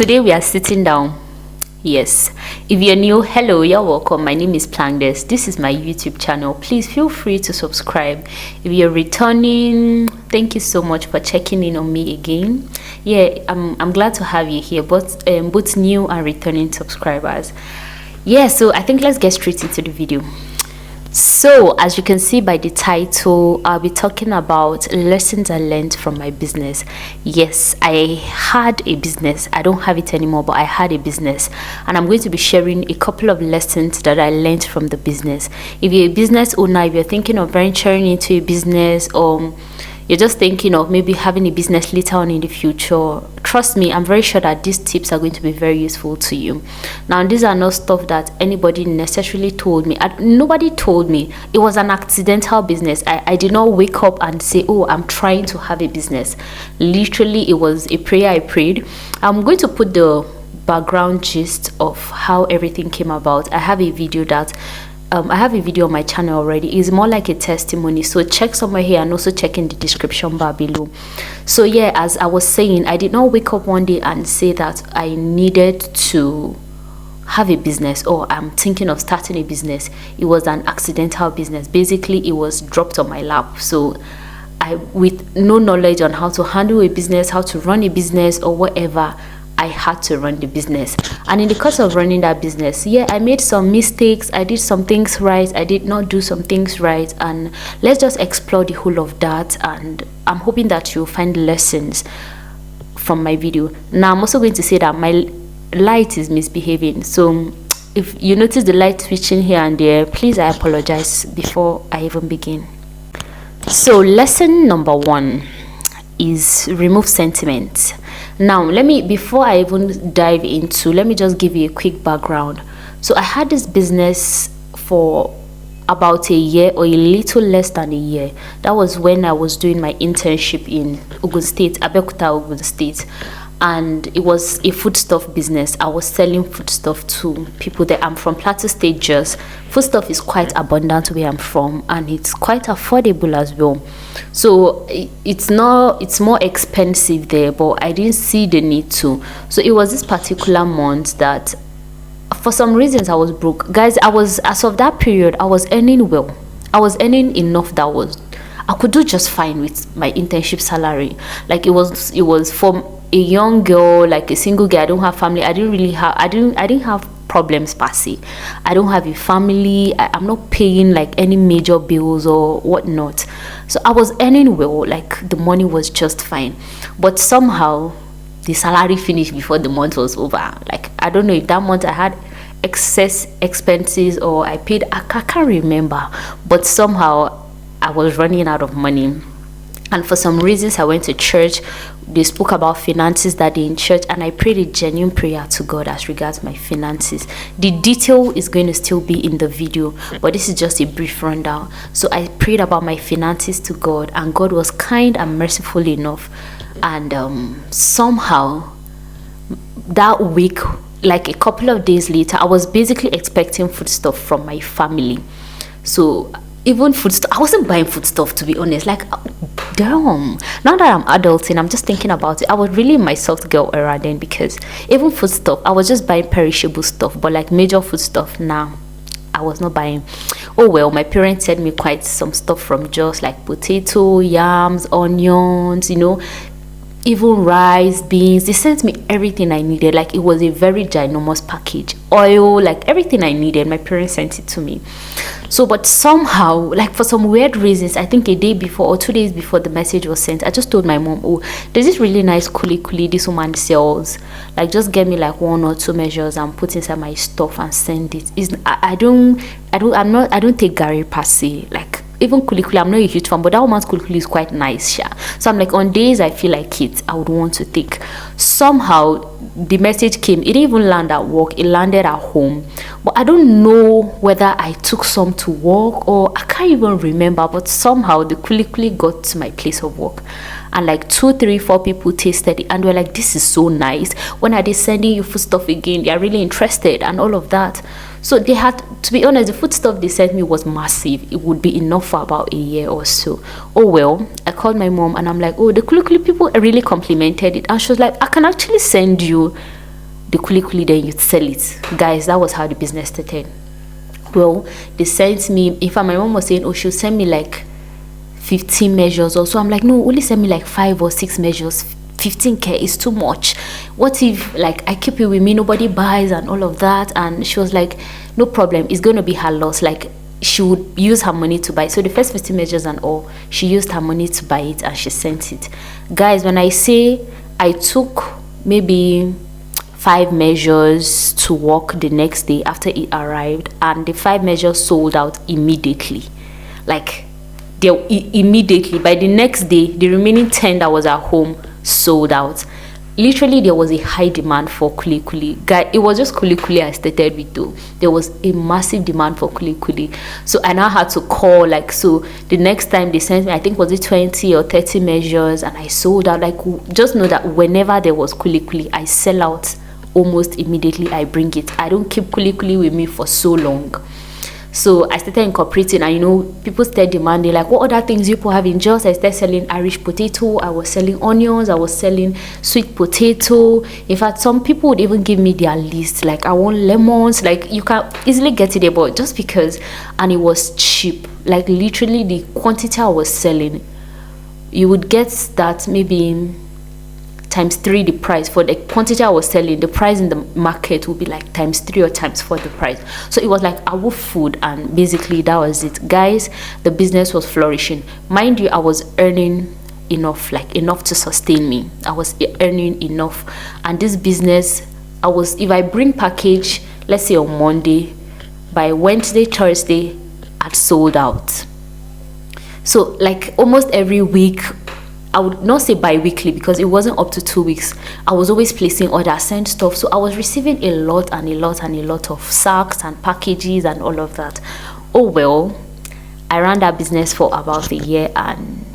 Today we are sitting down. Yes, if you're new, hello, you're welcome. My name is Plangdes. This is my YouTube channel. Please feel free to subscribe. If you're returning, thank you so much for checking in on me again. Yeah, I'm glad to have you here, both new and returning subscribers. Yeah, so I think let's get straight into the video. So as you can see by the title, I'll be talking about lessons I learned from my business. Yes, I had a business. I don't have it anymore, but I had a business, and I'm going to be sharing a couple of lessons that I learned from the business. If you're a business owner, if you're thinking of venturing into a business, or you're just thinking of maybe having a business later on in the future, trust me, I'm very sure that these tips are going to be very useful to you. Now, these are not stuff that anybody necessarily told me. Nobody told me. It was an accidental business. I did not wake up and say, oh, I'm trying to have a business. Literally, it was a prayer I prayed. I'm going to put the background gist of how everything came about. I have a video on my channel already. It's more like a testimony, so check somewhere here and also check in the description bar below. So yeah, as I was saying, I did not wake up one day and say that I needed to have a business or I'm thinking of starting a business. It was an accidental business. Basically, it was dropped on my lap. So I, with no knowledge on how to handle a business, how to run a business or whatever, I had to run the business. And in the course of running that business, yeah, I made some mistakes. I did some things right. I did not do some things right. And let's just explore the whole of that. And I'm hoping that you'll find lessons from my video. Now, I'm also going to say that my light is misbehaving. So if you notice the light switching here and there, please, I apologize before I even begin. So lesson number 1 is remove sentiment. Now, before I even dive into, let me just give you a quick background. So I had this business for about a year or a little less than a year. That was when I was doing my internship in Ogun State, Abeokuta, Ogun State. And it was a foodstuff business. I was selling foodstuff to people there. I'm from Plateau State. Just foodstuff is quite abundant where I'm from, and it's quite affordable as well. So it's more expensive there, but I didn't see the need to. So it was this particular month that for some reasons I was broke. Guys, as of that period, I was earning well. I was earning enough I could do just fine with my internship salary. Like it was for a young girl, like a single girl. I don't have family. I didn't have problems per se. I don't have a family. I'm not paying like any major bills or whatnot. So I was earning well, like the money was just fine. But somehow the salary finished before the month was over. Like I don't know if that month I had excess expenses or I paid. I can't remember. But somehow I was running out of money. And for some reasons, I went to church. They spoke about finances that day in church, and I prayed a genuine prayer to God as regards my finances. The detail is going to still be in the video, but this is just a brief rundown. So I prayed about my finances to God, and God was kind and merciful enough. And somehow that week, like a couple of days later, I was basically expecting foodstuff from my family. So even foodstuff, I wasn't buying foodstuff, to be honest. Like, damn, now that I'm adulting, I'm just thinking about it. I was really in my soft girl era then, because even foodstuff, I was just buying perishable stuff, but like major foodstuff now, I was not buying. Oh well, my parents sent me quite some stuff from Jos, like potato, yams, onions, even rice, beans. They sent me everything I needed. Like it was a very ginormous package. Oil, like everything I needed, my parents sent it to me. So but somehow, like for some weird reasons, I think a day before or 2 days before the message was sent, I just told my mom, oh, there's this really nice kuli this woman sells. Like just get me like 1 or 2 measures and put inside my stuff and send it. I don't take Gary per se. Like even kuli, I'm not a huge fan, but that woman's kuli is quite nice, yeah. So I'm like, on days I feel like it, I would want to take. Somehow the message came. It didn't even land at work, it landed at home. But I don't know whether I took some to work or I can't even remember. But somehow the kuli got to my place of work, and like 2, 3, 4 people tasted it and were like, this is so nice. When are they sending you food stuff again? They are really interested and all of that. So they had, to be honest, the food stuff they sent me was massive. It would be enough for about a year or so. Oh well, I called my mom and I'm like, oh, the kuli people really complimented it. And she was like, I can actually send you the kuli, then you'd sell it. Guys, that was how the business started. Well, they sent me, in fact, my mom was saying, oh, she'll send me like 15 measures or so. I'm like, no, only send me like 5 or 6 measures. 15k is too much. What if like I keep it with me, nobody buys and all of that? And she was like, no problem, it's going to be her loss. Like, she would use her money to buy it. So the first 15 measures and all, she used her money to buy it and she sent it. Guys, when I say I took maybe 5 measures to work the next day after it arrived, and the 5 measures sold out immediately. Like, they immediately, by the next day, the remaining 10 that was at home sold out. Literally, there was a high demand for kuli. Guy, it was just kuli I started with though. There was a massive demand for kuli. So I now had to call, like, so the next time they sent me, I think was it 20 or 30 measures, and I sold out. Like, just know that whenever there was kuli, I sell out almost immediately. I bring it. I don't keep kuli with me for so long. So I started incorporating, and you know, people started demanding, like, what other things you people have in Jos? I started selling Irish potato, I was selling onions, I was selling sweet potato. In fact, some people would even give me their list, like, I want lemons. Like, you can easily get it there, but just because, and it was cheap, like literally the quantity I was selling, you would get that maybe times 3 the price. For the quantity I was selling, the price in the market would be like times 3 or times 4 the price. So it was like our food, and basically that was it. Guys, the business was flourishing. Mind you, I was earning enough, like enough to sustain me. I was earning enough, and this business, I was, if I bring package, let's say on Monday, by Wednesday, Thursday, I'd sold out. So like almost every week, I would not say bi-weekly because it wasn't up to 2 weeks. I was always placing orders, send stuff. So I was receiving a lot of sacks and packages and all of that. Oh well, I ran that business for about a year, and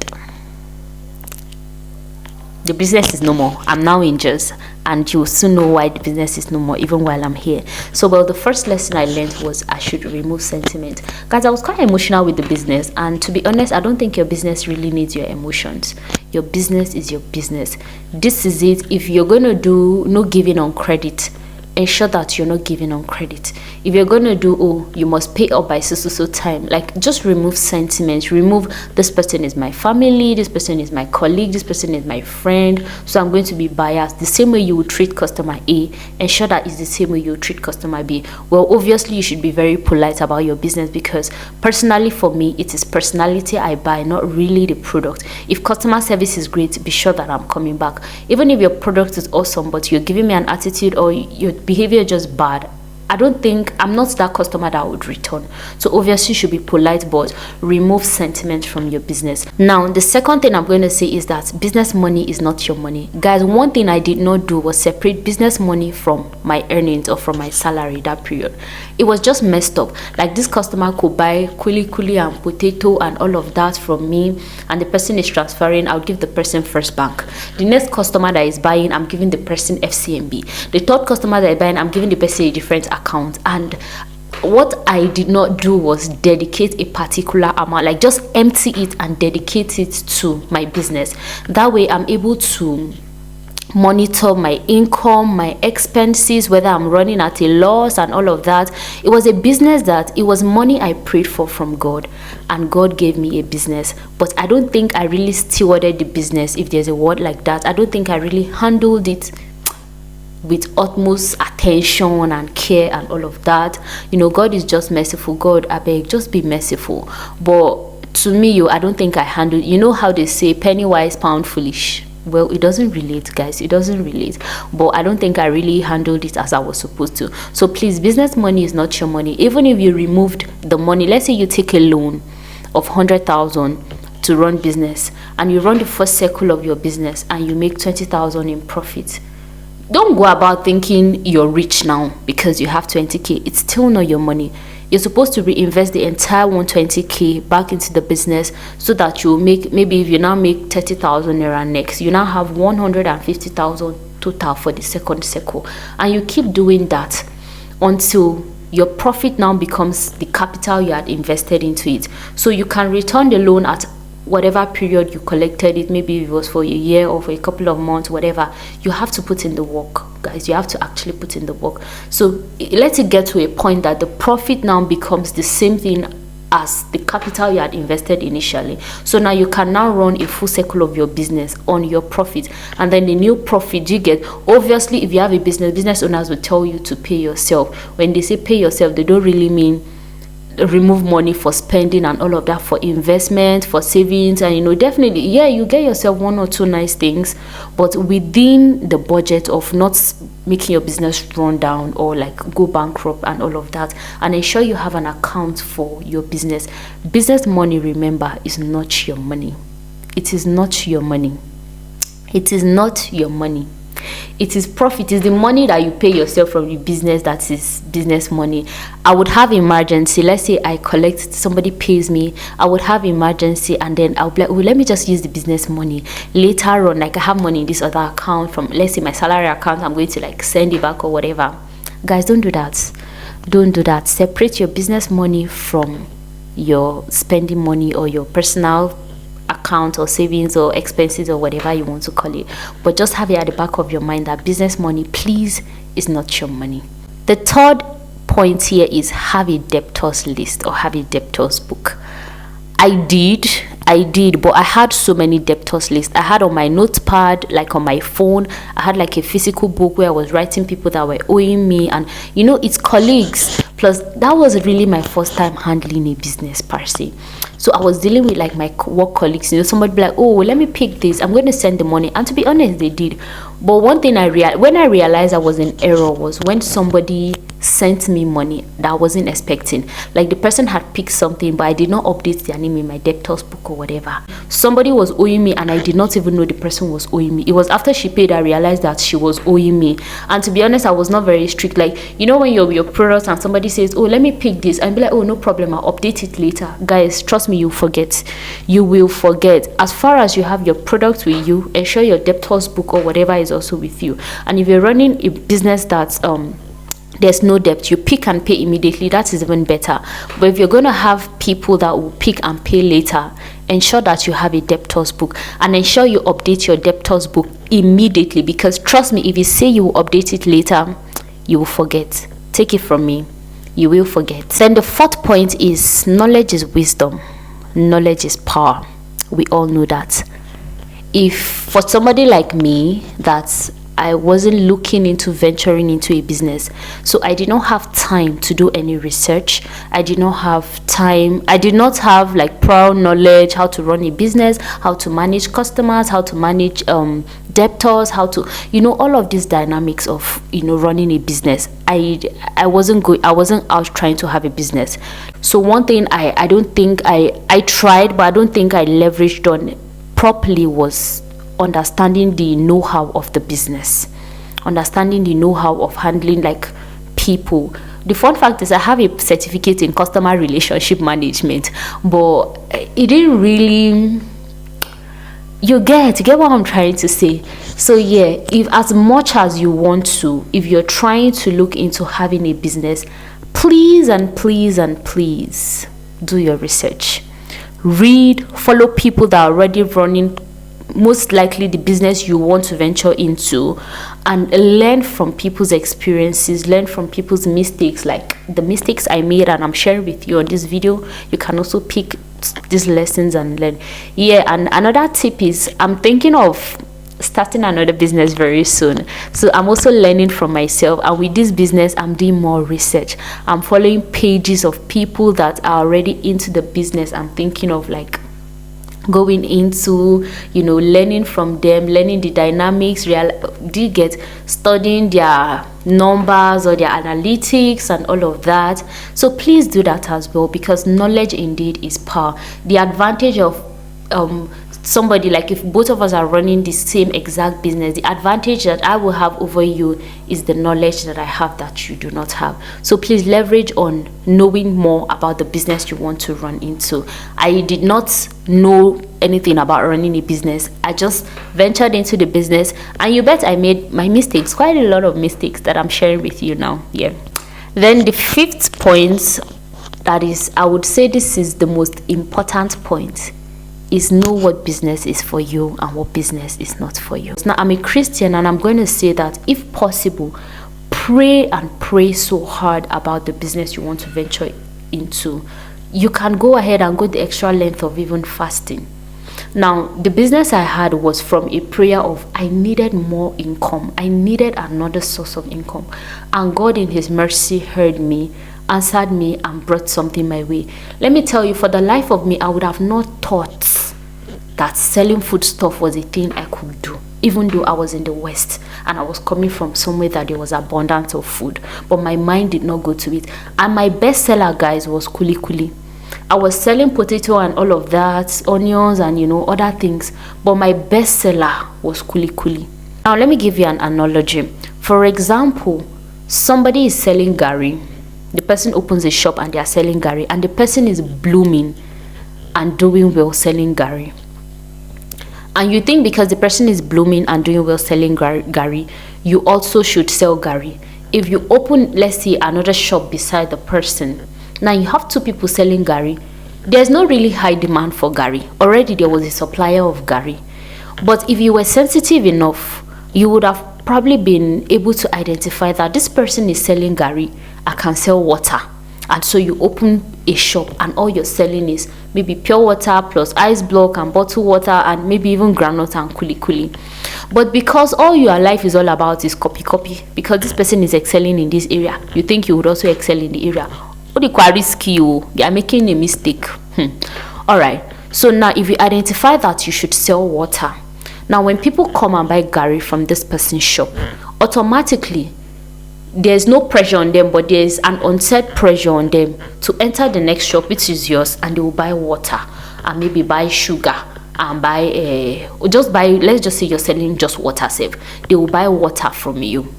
the business is no more. I'm now in Jos, and you'll soon know why the business is no more, even while I'm here. So, well, the first lesson I learned was I should remove sentiment. Guys, I was quite emotional with the business, and to be honest, I don't think your business really needs your emotions. Your business is your business. This is it. If you're going to do no giving on credit, ensure that you're not giving on credit. If you're going to do, oh, you must pay up by so time, like, just remove sentiments. Remove, this person is my family, this person is my colleague, this person is my friend, so I'm going to be biased. The same way you would treat customer A, ensure that it's the same way you would treat customer B. Well, obviously you should be very polite about your business, because personally for me, it is personality I buy, not really the product. If customer service is great, be sure that I'm coming back. Even if your product is awesome, but you're giving me an attitude or your behavior just bad, I'm not that customer that would return. So obviously you should be polite, but remove sentiment from your business. Now, the second thing I'm going to say is that business money is not your money. Guys, one thing I did not do was separate business money from my earnings or from my salary that period. It was just messed up. Like, this customer could buy kuli and potato and all of that from me, and the person is transferring, I'll give the person First Bank. The next customer that is buying, I'm giving the person FCMB. The third customer that is buying, I'm giving the person a different account. And what I did not do was dedicate a particular amount, like just empty it and dedicate it to my business. That way I'm able to monitor my income, my expenses, whether I'm running at a loss and all of that. It was a business that, it was money I prayed for from God, and God gave me a business. But I don't think I really stewarded the business, if there's a word like that. I don't think I really handled it with utmost attention and care and all of that. You know, God is just merciful. God, I beg, just be merciful. But to me, I don't think I handled, you know how they say penny wise, pound foolish. Well, it doesn't relate, guys. It doesn't relate. But I don't think I really handled it as I was supposed to. So please, business money is not your money. Even if you removed the money, let's say you take a loan of 100,000 to run business, and you run the first circle of your business and you make 20,000 in profit. Don't go about thinking you're rich now because you have 20k. It's still not your money. You're supposed to reinvest the entire 120k back into the business, so that you'll make, maybe if you now make 30,000 naira next, you now have 150,000 total for the second circle. And you keep doing that until your profit now becomes the capital you had invested into it. So you can return the loan at whatever period you collected it, maybe it was for a year or for a couple of months, whatever. You have to put in the work. guys. You have to actually put in the work. So let it get to a point that the profit now becomes the same thing as the capital you had invested initially. So now you can now run a full cycle of your business on your profit, and then the new profit you get. Obviously, if you have a business owners will tell you to pay yourself. When they say pay yourself, they don't really mean remove money for spending and all of that, for investment, for savings. And definitely, yeah, you get yourself one or two nice things, but within the budget of not making your business run down or like go bankrupt and all of that. And ensure you have an account for your business money. Remember, is not your money. It is not your money. It is not your money. It is profit. Is the money that you pay yourself from the business. That is business money. I would have emergency. Let's say I collect, somebody pays me, I would have emergency, and then I'll be like, oh, let me just use the business money later on. Like, I have money in this other account from, let's say, my salary account, I'm going to like send it back or whatever. Guys, don't do that. Don't do that. Separate your business money from your spending money or your personal account or savings or expenses or whatever you want to call it. But just have it at the back of your mind that business money, please, is not your money. The third point here is have a debtors list or have a debtors book. I did, but I had so many debtors lists. I had on my notepad, like on my phone, I had like a physical book where I was writing people that were owing me, and it's colleagues. Plus, that was really my first time handling a business per se. So I was dealing with like my work colleagues. Somebody be like, oh, let me pick this, I'm going to send the money. And to be honest, they did. But one thing when I realized I was in error was when somebody sent me money that I wasn't expecting. Like, the person had picked something, but I did not update their name in my debtors book or whatever. Somebody was owing me and I did not even know the person was owing me. It was after she paid I realized that she was owing me. And to be honest, I was not very strict. Like, when you're with your products and somebody says, oh, let me pick this, and be like, oh, no problem, I'll update it later. Guys, trust me, you forget. You will forget. As far as you have your product with you, ensure your debtors book or whatever is also with you. And if you're running a business that's there's no debt, you pick and pay immediately. That is even better. But if you're going to have people that will pick and pay later, ensure that you have a debtors book, and ensure you update your debtors book immediately, because trust me, if you say you will update it later, you will forget. Take it from me, you will forget. Then the fourth point is knowledge is wisdom, knowledge is power. We all know that. If for somebody like me, that's I wasn't looking into venturing into a business, so I did not have time to do any research. I did not have time. I did not have like prior knowledge how to run a business, how to manage customers, how to manage debtors, how to all of these dynamics of running a business. I wasn't out trying to have a business. So one thing I don't think I tried, but I don't think I leveraged on properly was understanding the know-how of the business, understanding the know-how of handling like people. The fun fact is I have a certificate in customer relationship management, but it didn't really, you get what I'm trying to say. So yeah, if as much as you want to, if you're trying to look into having a business, please and please and please do your research. Read, follow people that are already running most likely the business you want to venture into, and learn from people's experiences, learn from people's mistakes. Like the mistakes I made and I'm sharing with you on this video, you can also pick these lessons and learn. Yeah, and another tip is I'm thinking of starting another business very soon, so I'm also learning from myself, and with this business I'm doing more research. I'm following pages of people that are already into the business. I'm thinking of like going into learning from them, learning the dynamics, studying their numbers or their analytics and all of that. So please do that as well, because knowledge indeed is power. The advantage of somebody, like if both of us are running the same exact business, the advantage that I will have over you is the knowledge that I have that you do not have. So please leverage on knowing more about the business you want to run into. I did not know anything about running a business. I just ventured into the business, and you bet I made my mistakes, quite a lot of mistakes that I'm sharing with you now. Yeah. Then the fifth point, that is, I would say this is the most important point, is know what business is for you and what business is not for you. Now, I'm a Christian, and I'm going to say that if possible, pray and pray so hard about the business you want to venture into. You can go ahead and go the extra length of even fasting. Now, the business I had was from a prayer of I needed more income. I needed another source of income. And God in his mercy heard me, answered me, and brought something my way. Let me tell you, for the life of me, I would have not thought that selling food stuff was a thing I could do, even though I was in the West and I was coming from somewhere that there was abundance of food. But my mind did not go to it. And my best seller, guys, was kuli kuli. I was selling potato and all of that, onions and other things, but my best seller was kuli kuli. Now let me give you an analogy. For example, somebody is selling gari. The person opens a shop and they are selling gari, and the person is blooming and doing well selling gari. And you think because the person is blooming and doing well selling gari, you also should sell gari. If you open, let's say, another shop beside the person, now you have two people selling gari. There's no really high demand for gari. Already there was a supplier of gari. But if you were sensitive enough, you would have probably been able to identify that this person is selling gari, I can sell water. And so you open a shop and all you're selling is maybe pure water plus ice block and bottled water and maybe even groundnut and kuli kuli. But because all your life is all about is copy, because this person is excelling in this area, you think you would also excel in the area. They are making a mistake. All right, so now if you identify that you should sell water, now when people come and buy gari from this person's shop, automatically there's no pressure on them, but there's an unsaid pressure on them to enter the next shop, which is yours, and they will buy water and maybe buy sugar and buy let's just say you're selling just water safe, they will buy water from you.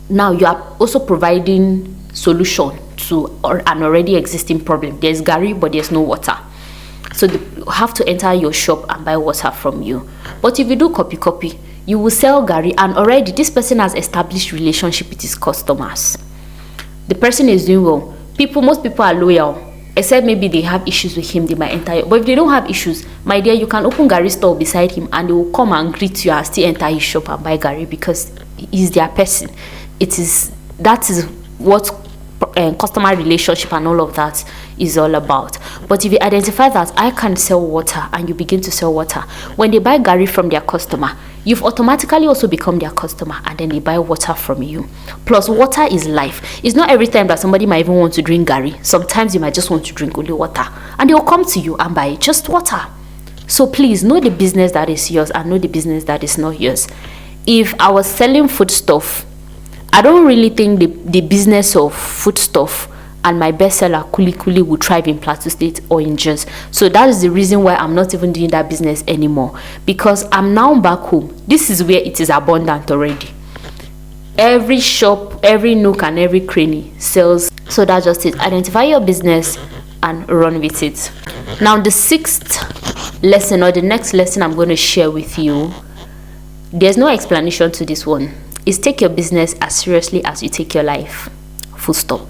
Now you are also providing solution to an already existing problem. There's gari but there's no water, so they have to enter your shop and buy water from you. But if you do copy, you will sell gari, and already this person has established relationship with his customers. The person is doing well. Most people are loyal, except maybe they have issues with him, they might enter. But if they don't have issues, my dear, you can open gari store beside him and they will come and greet you and still enter his shop and buy gari because he's their person. That is what customer relationship and all of that is all about. But if you identify that I can sell water and you begin to sell water, when they buy gari from their customer, you've automatically also become their customer, and then they buy water from you. Plus, water is life. It's not every time that somebody might even want to drink gari. Sometimes you might just want to drink only water, and they'll come to you and buy just water. So please know the business that is yours and know the business that is not yours. If I was selling food stuff, I don't really think the business of food stuff and my bestseller kuli kuli would thrive in Plateau State or in Jos. So that is the reason why I'm not even doing that business anymore, because I'm now back home. This is where it is abundant already. Every shop, every nook and every cranny sells. So that's just it. Identify your business and run with it. Now the sixth lesson, or the next lesson I'm going to share with you, there's no explanation to this one, is take your business as seriously as you take your life. Full stop.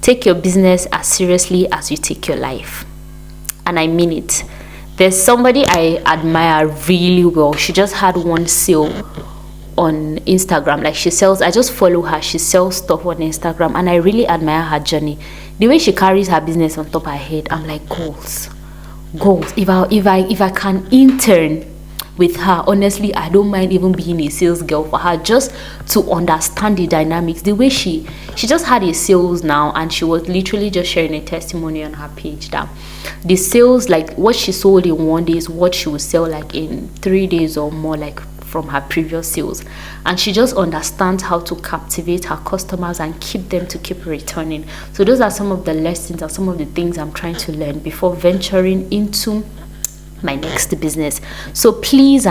Take your business as seriously as you take your life. And I mean it. There's somebody I admire really well. She just had one sale on Instagram. Like, she sells, I just follow her. She sells stuff on Instagram, and I really admire her journey. The way she carries her business on top of her head, I'm like, goals. If I can intern with her, honestly, I don't mind even being a sales girl for her, just to understand the dynamics. The way she just had a sales now, and she was literally just sharing a testimony on her page that the sales, like what she sold in 1 day is what she would sell like in 3 days or more, like from her previous sales. And she just understands how to captivate her customers and keep them to keep returning. So those are some of the lessons and some of the things I'm trying to learn before venturing into my next business. So please,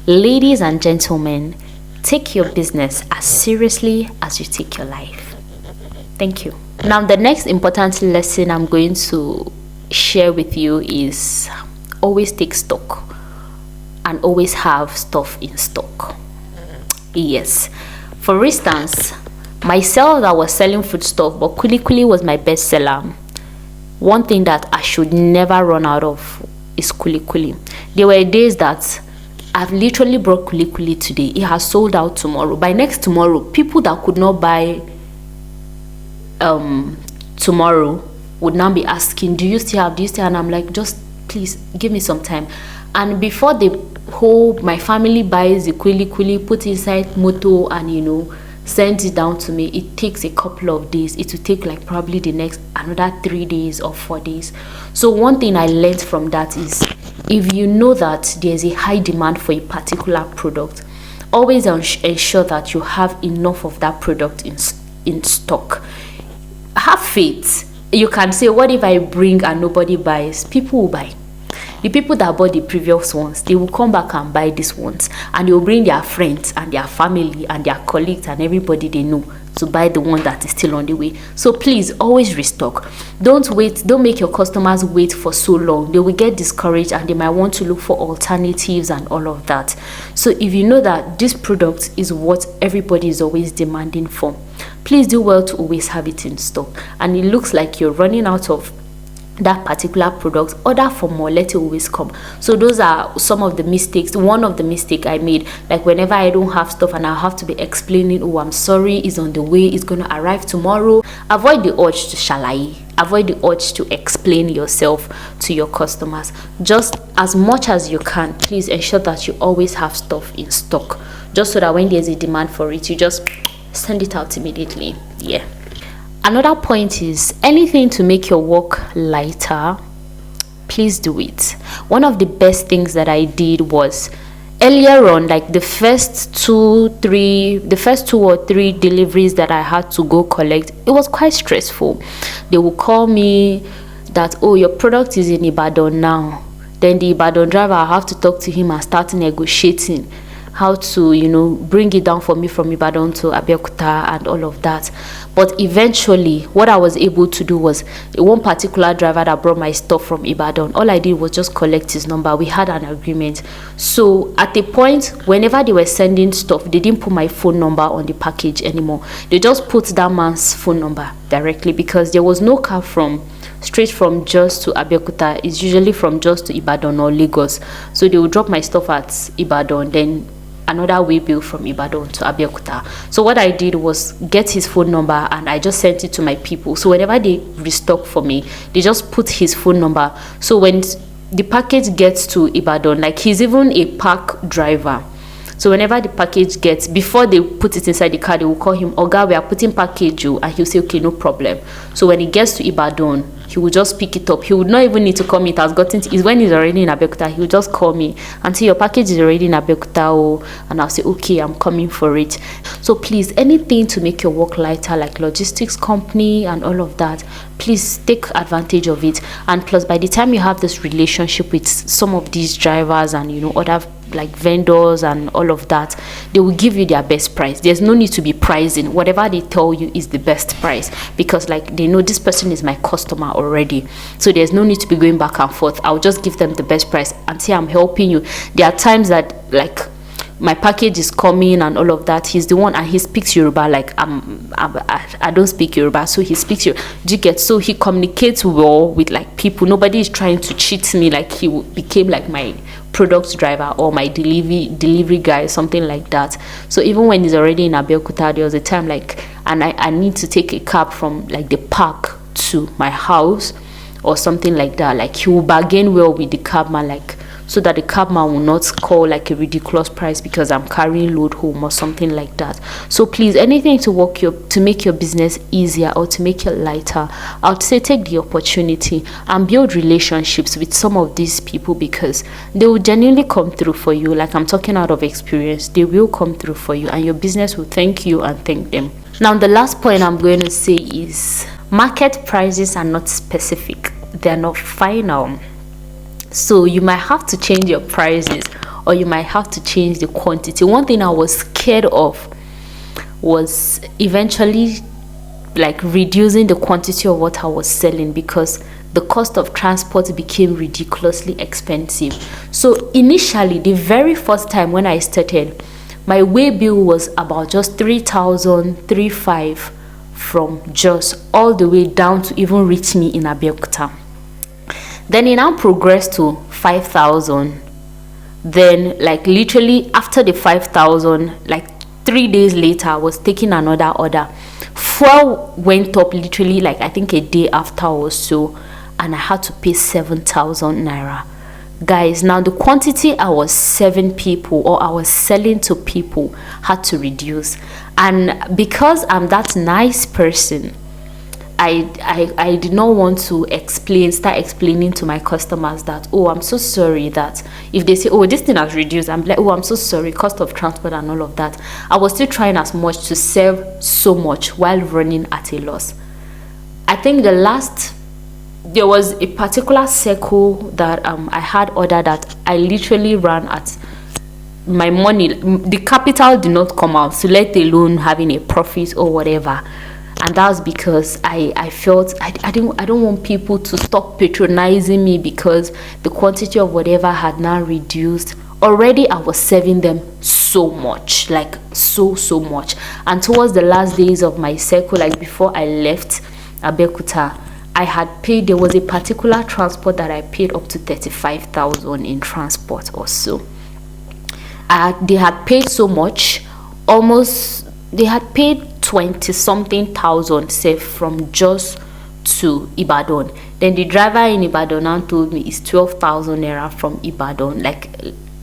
ladies and gentlemen, take your business as seriously as you take your life. Thank you. Now the next important lesson I'm going to share with you is always take stock and always have stuff in stock. Yes, for instance, myself, I was selling food stuff, but kuli kuli was my best seller. one thing that I should never run out of is kuli. There were days that I've literally brought kuli today, it has sold out tomorrow. By next tomorrow, people that could not buy tomorrow would now be asking, do you still have, and I'm like, just please give me some time. And before the whole my family buys the kuli, put inside moto and sends it down to me, it takes a couple of days. It will take like probably the next another 3 days or 4 days. So one thing I learned from that is, if you know that there's a high demand for a particular product, always ensure that you have enough of that product in stock. Have faith. You can say, what if I bring and nobody buys? People will buy. The people that bought the previous ones, they will come back and buy these ones, and they will bring their friends and their family and their colleagues and everybody they know to buy the one that is still on the way. So please always restock. Don't make your customers wait for so long. They will get discouraged and they might want to look for alternatives and all of that. So if you know that this product is what everybody is always demanding for, please do well to always have it in stock. And it looks like you're running out of that particular product, order for more, let it always come. So those are some of the mistakes. One of the mistake I made, like whenever I don't have stuff and I have to be explaining, oh, I'm sorry, it's on the way, it's gonna arrive tomorrow. Avoid the urge to shalai. Avoid the urge to explain yourself to your customers. Just as much as you can, please ensure that you always have stuff in stock, just so that when there's a demand for it, you just send it out immediately. Yeah. Another point is, anything to make your work lighter, please do it. One of the best things that I did was, earlier on, like the first two or three deliveries that I had to go collect, it was quite stressful. They will call me that, oh, your product is in Ibadan now. Then the Ibadan driver, I have to talk to him and start negotiating how to bring it down for me from Ibadan to Abeokuta and all of that. But eventually what I was able to do was, one particular driver that brought my stuff from Ibadan, all I did was just collect his number. We had an agreement. So at the point, whenever they were sending stuff, they didn't put my phone number on the package anymore. They just put that man's phone number directly, because there was no car straight from Jos to Abeokuta. It's usually from Jos to Ibadan or Lagos. So they would drop my stuff at Ibadan, then another way bill from Ibadan to Abeokuta. So what I did was get his phone number and I just sent it to my people. So whenever they restock for me, they just put his phone number. So when the package gets to Ibadan, like, he's even a park driver. So whenever the package gets, before they put it inside the car, they will call him, Oga, we are putting package you, and he'll say, okay, no problem. So when it gets to Ibadan, he will just pick it up. He would not even need to call me. It has gotten to, is when he's already in Abeokuta, he will just call me and say, your package is already in Abeokuta, oh, and I'll say, okay, I'm coming for it. So please, anything to make your work lighter, like logistics company and all of that, please take advantage of it. And plus, by the time you have this relationship with some of these drivers and other like vendors and all of that, they will give you their best price. There's no need to be pricing. Whatever they tell you is the best price, because like they know this person is my customer already. So there's no need to be going back and forth. I'll just give them the best price and say I'm helping you. There are times that like my package is coming and all of that, he's the one, and he speaks Yoruba. Like I don't speak Yoruba, so he speaks Yoruba. Do you get? So he communicates well with like people. Nobody is trying to cheat me. Like he became like my product driver or my delivery guy, something like that. So even when he's already in Abeokuta, there was a time like, and I need to take a cab from like the park to my house or something like that. Like he will bargain well with the cabman, like, so that the cabman will not call like a ridiculous price because I'm carrying load home or something like that. So please, anything to make your business easier or to make it lighter, I would say take the opportunity and build relationships with some of these people, because they will genuinely come through for you. Like, I'm talking out of experience. They will come through for you and your business will thank you and thank them. Now, the last point I'm going to say is, market prices are not specific. They're not final. So you might have to change your prices, or you might have to change the quantity. One thing I was scared of was eventually like reducing the quantity of what I was selling, because the cost of transport became ridiculously expensive. So initially, the very first time when I started, my way bill was about just 3,000, 3,500 from Jos all the way down to even reach me in Abeokuta. Then it now progressed to 5,000. Then, like, literally after the 5,000, like 3 days later, I was taking another order. Fuel went up literally, like, I think a day after or so, and I had to pay 7,000 naira. Guys, now the quantity I was serving people, or I was selling to people, had to reduce. And because I'm that nice person, I did not want to start explaining to my customers that, oh, I'm so sorry, that if they say, oh, this thing has reduced, I'm like, oh, I'm so sorry, cost of transport and all of that. I was still trying as much to save so much while running at a loss. I think there was a particular circle that I had ordered that I literally ran at my money, the capital did not come out, so let alone having a profit or whatever. And that's because I felt I don't want people to stop patronizing me because the quantity of whatever had now reduced. Already I was serving them so much, like so much. And towards the last days of my circle, like before I left Abeokuta, I had paid, there was a particular transport that I paid up to 35,000 in transport or so. They had paid so much, they had paid 20 something thousand, say, from Jos to Ibadan. Then the driver in Ibadan now told me it's 12,000 naira from Ibadan. Like,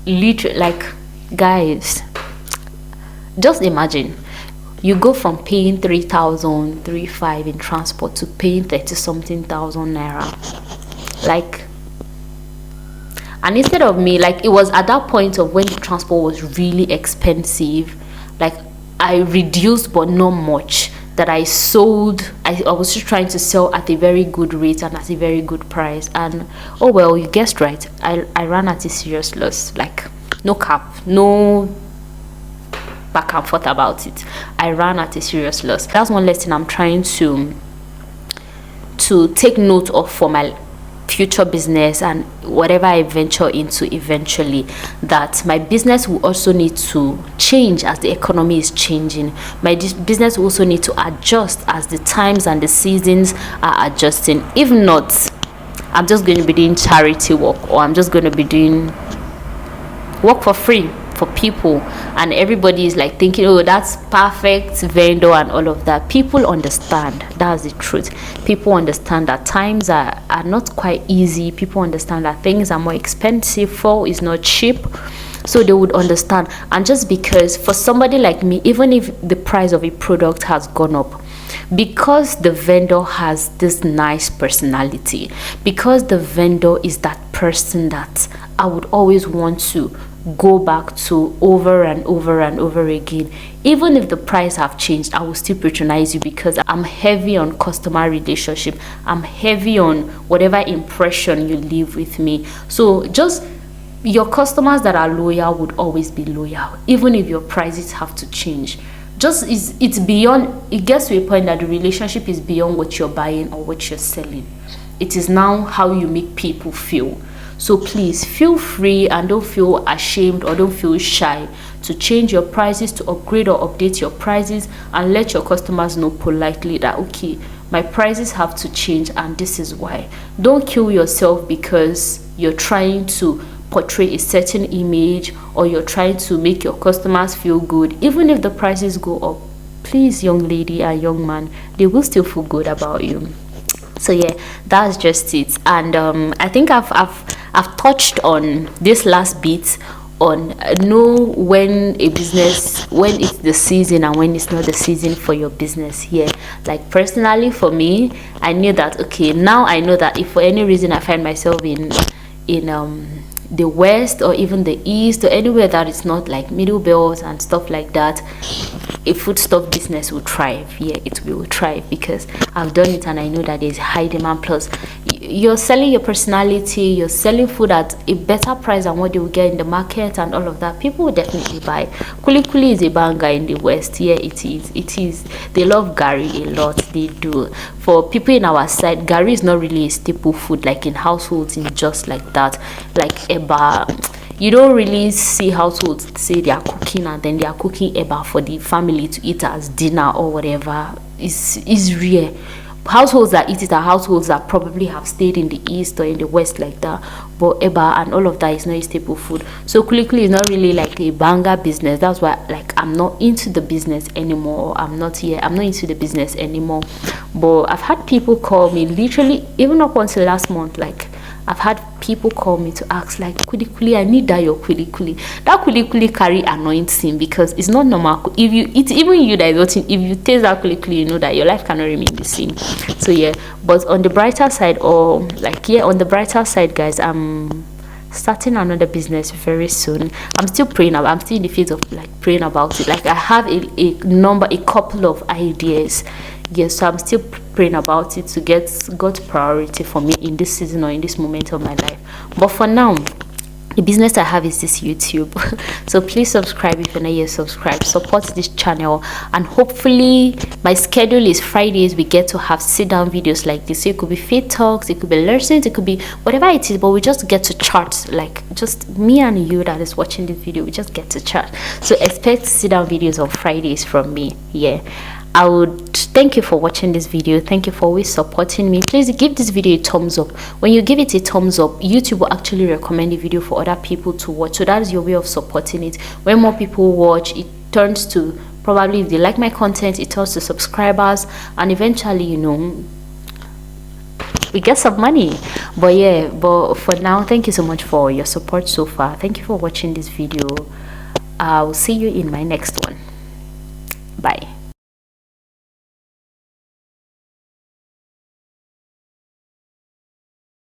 literally, like, guys, just imagine you go from paying 3,000, 3,500 in transport to paying 30 something thousand naira. Like, and instead of me, like, it was at that point of when the transport was really expensive, like, I reduced but not much, that I sold. I was just trying to sell at a very good rate and at a very good price. And oh well, you guessed right, I ran at a serious loss. Like, no cap, no back and forth about it. I ran at a serious loss. That's one lesson I'm trying to take note of for my future business and whatever I venture into eventually, that my business will also need to change as the economy is changing. My business will also need to adjust as the times and the seasons are adjusting. If not, I'm just going to be doing charity work, or I'm just going to be doing work for free for people, and everybody is like thinking, oh, that's perfect vendor and all of that. People understand, that's the truth. People understand that times are not quite easy. People understand that things are more expensive, fall is not cheap, so they would understand. And just because for somebody like me, even if the price of a product has gone up, because the vendor has this nice personality, because the vendor is that person that I would always want to go back to over and over and over again, even if the price have changed, I will still patronize you, because I'm heavy on customer relationship. I'm heavy on whatever impression you leave with me. So just your customers that are loyal would always be loyal, even if your prices have to change. Just it's beyond, it gets to a point that the relationship is beyond what you're buying or what you're selling. It is now how you make people feel. So please feel free and don't feel ashamed or don't feel shy to change your prices, to upgrade or update your prices, and let your customers know politely that, okay, my prices have to change and this is why. Don't kill yourself because you're trying to portray a certain image, or you're trying to make your customers feel good. Even if the prices go up, please, young lady and young man, they will still feel good about you. So yeah, that's just it. And I think I've touched on this last bit on know when a business, when it's the season and when it's not the season for your business here. Like personally for me, I knew that, okay, now I know that if for any reason I find myself in the west or even the east or anywhere that is not like middle belt and stuff like that, a foodstuff business will thrive. Yeah, it will thrive because I've done it and I know that there's high demand. Plus you're selling your personality, you're selling food at a better price than what they will get in the market and all of that. People will definitely buy. Kuli kuli is a banger in the west. Yeah, it is. They love gari a lot. They do. For people in our side, gari is not really a staple food like in households in just like that. Like eba, you don't really see households say they are cooking and then they are cooking eba for the family to eat as dinner or whatever. is rare. Households that eat it are households that probably have stayed in the east or in the west like that, but eba and all of that is not a staple food. So kuli is not really like a banger business. That's why like I'm not into the business anymore. I'm not into the business anymore. But I've had people call me literally even up until last month, like I've had people call me to ask like, kuli, I need that your kuli. That kuli carry anointing, because it's not normal. If you eat, even you that is watching, if you taste that kuli, you know that your life cannot remain the same. So yeah, but on the brighter side, on the brighter side, guys, I'm starting another business very soon. I'm still praying about, I'm still in the phase of like praying about it. Like I have a couple of ideas. Yes, so I'm still praying about it to get God's priority for me in this season or in this moment of my life. But for now, the business I have is this YouTube. So please subscribe if you're not yet subscribed. Support this channel, and hopefully my schedule is Fridays. We get to have sit down videos like this. So it could be faith talks, it could be lessons, it could be whatever it is, but we just get to chat, like just me and you that is watching this video, we just get to chat. So expect sit down videos on Fridays from me. Yeah, I would thank you for watching this video. Thank you for always supporting me. Please give this video a thumbs up. When you give it a thumbs up, YouTube will actually recommend the video for other people to watch. So that is your way of supporting it. When more people watch, it turns to, probably if they like my content, it turns to subscribers, and eventually, you know, we get some money. But yeah, but for now, thank you so much for your support so far. Thank you for watching this video. I'll see you in my next one.